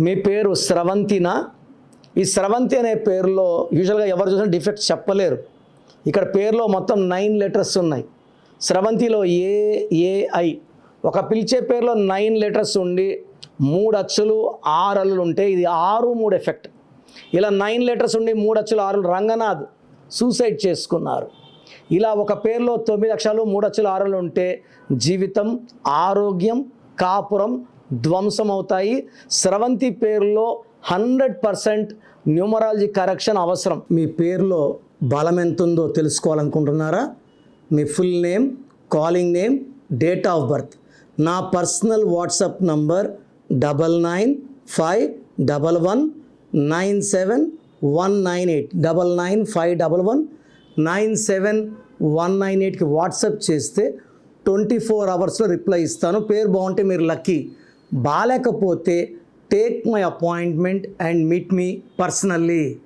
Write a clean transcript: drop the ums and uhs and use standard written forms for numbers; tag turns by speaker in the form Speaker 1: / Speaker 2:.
Speaker 1: మీ పేరు స్రవంతినా? ఈ స్రవంతి అనే పేరులో యూజువల్గా ఎవరు చూసినా డిఫెక్ట్ చెప్పలేరు. ఇక్కడ పేరులో మొత్తం 9 లెటర్స్ ఉన్నాయి. స్రవంతిలో ఏఐ. ఒక పిలిచే పేరులో 9 లెటర్స్ ఉండి 3 అచ్చులు 6 అల్లులు ఉంటే ఇది 6-3 ఎఫెక్ట్. ఇలా 9 లెటర్స్ ఉండి 3 అచ్చులు 6 అల్లులు. రంగనాథ్ సూసైడ్ చేసుకున్నారు. ఇలా ఒక పేరులో 9 అక్షరాలు 3 అచ్చులు 6 అల్లులు ఉంటే జీవితం, ఆరోగ్యం, కాపురం ధ్వంసం అవుతాయి. స్రవంతి పేరులో 100% న్యూమరాలజీ కరెక్షన్ అవసరం. మీ పేరులో బలం ఎంత ఉందో తెలుసుకోవాలనుకుంటున్నారా? మీ full name, calling name, date of birth. నా పర్సనల్ వాట్సాప్ నంబర్ 9951197198 9951197198కి వాట్సాప్ చేస్తే 24 అవర్స్లో రిప్లై ఇస్తాను. పేరు బాగుంటే మీరు లక్కీ. బాలేకపోతే take my appointment and meet me personally.